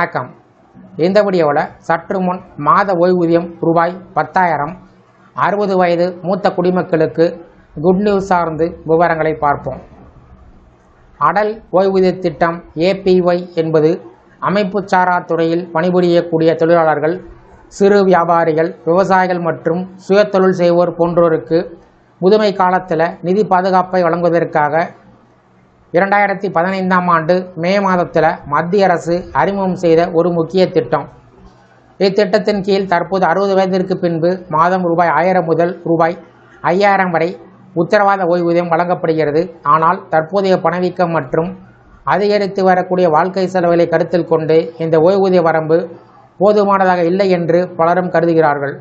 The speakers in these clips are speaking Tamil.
வணக்கம். இந்த வீடியோவில் சற்று முன் மாத ஓய்வூதியம் ரூபாய் 10,000 60 வயது மூத்த குடிமக்களுக்கு குட் நியூஸ் சார்ந்து விவரங்களை பார்ப்போம். அடல் ஓய்வூதிய திட்டம் APY என்பது அமைப்பு சாரா துறையில் பணிபுரியக்கூடிய தொழிலாளர்கள், சிறு வியாபாரிகள், விவசாயிகள் மற்றும் சுயதொழில் செய்வோர் போன்றோருக்கு முதுமை காலத்தில் நிதி பாதுகாப்பை வழங்குவதற்காக 2015ஆம் ஆண்டு மே மாதத்தில் மத்திய அரசு அறிமுகம் செய்த ஒரு முக்கிய திட்டம். இத்திட்டத்தின் கீழ் தற்போது 60 வயதிற்கு பின்பு மாதம் ரூபாய் 1000 முதல் ரூபாய் 5000 வரை உத்தரவாத ஓய்வூதியம் வழங்கப்படுகிறது. ஆனால் தற்போதைய பணவீக்கம் மற்றும் அதிகரித்து வரக்கூடிய வாழ்க்கை செலவுகளை கருத்தில் கொண்டு இந்த ஓய்வூதிய வரம்பு போதுமானதாக இல்லை என்று பலரும் கருதுகிறார்கள்.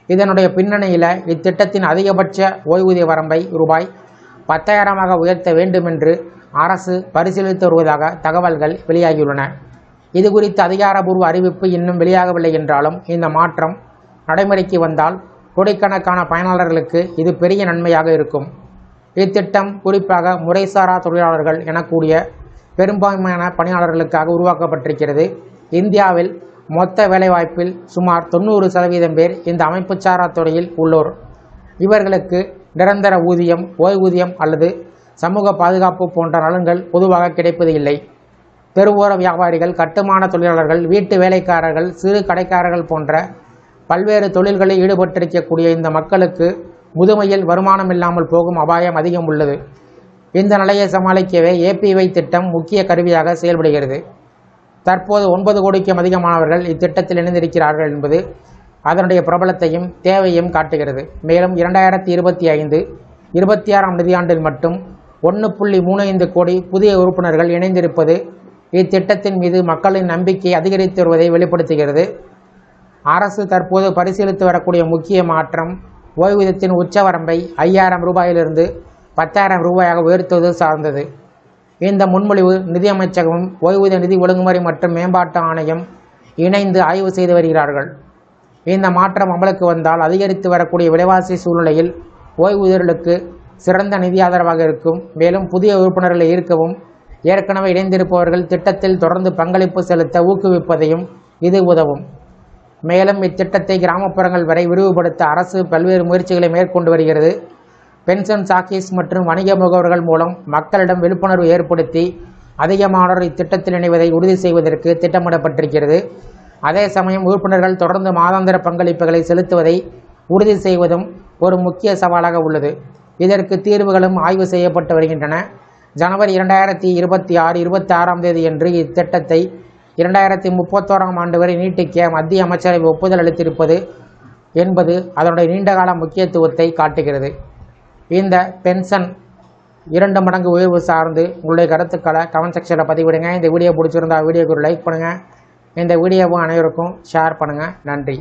இதனுடைய பின்னணியில் இத்திட்டத்தின் அதிகபட்ச ஓய்வூதிய வரம்பை ரூபாய் 10,000ஆக உயர்த்த வேண்டும் என்று அரசு பரிசீலித்து வருவதாக தகவல்கள் வெளியாகியுள்ளன. இது குறித்த அதிகாரப்பூர்வ அறிவிப்பு இன்னும் வெளியாகவில்லை என்றாலும் இந்த மாற்றம் நடைமுறைக்கு வந்தால் கோடிக்கணக்கான பயனாளர்களுக்கு இது பெரிய நன்மையாக இருக்கும். இத்திட்டம் குறிப்பாக முறைசாரா தொழிலாளர்கள் எனக்கூடிய பெரும்பான்மையான பணியாளர்களுக்காக உருவாக்கப்பட்டிருக்கிறது. இந்தியாவில் மொத்த வேலைவாய்ப்பில் சுமார் 90% பேர் இந்த அமைப்புச்சாரா துறையில் உள்ளோர். இவர்களுக்கு நிரந்தர ஊதியம், ஓய்வூதியம் அல்லது சமூக பாதுகாப்பு போன்ற நலன்கள் பொதுவாக கிடைப்பது இல்லை. தெருவோர வியாபாரிகள், கட்டுமான தொழிலாளர்கள், வீட்டு வேலைக்காரர்கள், சிறு கடைக்காரர்கள் போன்ற பல்வேறு தொழில்களில் ஈடுபட்டிருக்கக்கூடிய இந்த மக்களுக்கு முதுமையில் வருமானம் இல்லாமல் போகும் அபாயம் அதிகம் உள்ளது. இந்த நிலையை சமாளிக்கவே APY திட்டம் முக்கிய கருவியாக செயல்படுகிறது. தற்போது 9 கோடிக்கும் அதிகமானவர்கள் இத்திட்டத்தில் இணைந்திருக்கிறார்கள் என்பது அதனுடைய பிரபலத்தையும் தேவையும் காட்டுகிறது. மேலும் 2025-26ஆம் நிதியாண்டில் மட்டும் 1.35 கோடி புதிய உறுப்பினர்கள் இணைந்திருப்பது இத்திட்டத்தின் மீது மக்களின் நம்பிக்கை அதிகரித்து வருவதை வெளிப்படுத்துகிறது. அரசு தற்போது பரிசீலித்து வரக்கூடிய முக்கிய மாற்றம் ஓய்வூதியத்தின் உச்சவரம்பை 5000 ரூபாயிலிருந்து 10,000 ரூபாயாக உயர்த்துவது சார்ந்தது. இந்த முன்மொழிவு நிதியமைச்சகமும் ஓய்வூதிய நிதி ஒழுங்குமுறை மற்றும் மேம்பாட்டு ஆணையம் இணைந்து ஆய்வு செய்து வருகிறார்கள். இந்த மாற்றம் அமலுக்கு வந்தால் அதிகரித்து வரக்கூடிய விலைவாசி சூழ்நிலையில் ஓய்வூதியர்களுக்கு சிறந்த நிதி ஆதரவாக இருக்கும். மேலும் புதிய உறுப்பினர்களை ஈர்க்கவும் ஏற்கனவே இணைந்திருப்பவர்கள் திட்டத்தில் தொடர்ந்து பங்களிப்பு செலுத்த ஊக்குவிப்பதையும் இது உதவும். மேலும் இத்திட்டத்தை கிராமப்புறங்கள் வரை விரிவுபடுத்த அரசு பல்வேறு முயற்சிகளை மேற்கொண்டு வருகிறது. பென்ஷன் சாக்கீஸ் மற்றும் வணிக முகவர்கள் மூலம் மக்களிடம் விழிப்புணர்வு ஏற்படுத்தி அதிகமானோர் இத்திட்டத்தில் இணைவதை உறுதி செய்வதற்கு திட்டமிடப்பட்டிருக்கிறது. அதே சமயம் உறுப்பினர்கள் தொடர்ந்து மாதாந்திர பங்களிப்புகளை செலுத்துவதை உறுதி செய்வதும் ஒரு முக்கிய சவாலாக உள்ளது. இதற்கு தீர்வுகளும் ஆய்வு செய்யப்பட்டு வருகின்றன. ஜனவரி 2026-26ஆம் தேதியன்று இத்திட்டத்தை 2031ஆம் ஆண்டு வரை நீட்டிக்க மத்திய அமைச்சரவை ஒப்புதல் அளித்திருப்பது என்பது அதனுடைய நீண்டகால முக்கியத்துவத்தை காட்டுகிறது. இந்த பென்ஷன் 2 மடங்கு உயர்வு சார்ந்து உங்களுடைய கருத்துக்களை கமெண்ட் செக்ஷனில் பதிவிடுங்க. இந்த வீடியோ பிடிச்சிருந்தா வீடியோக்கு ஒரு லைக் பண்ணுங்கள். இந்த வீடியோவும் அனைவருக்கும் ஷேர் பண்ணுங்கள். நன்றி.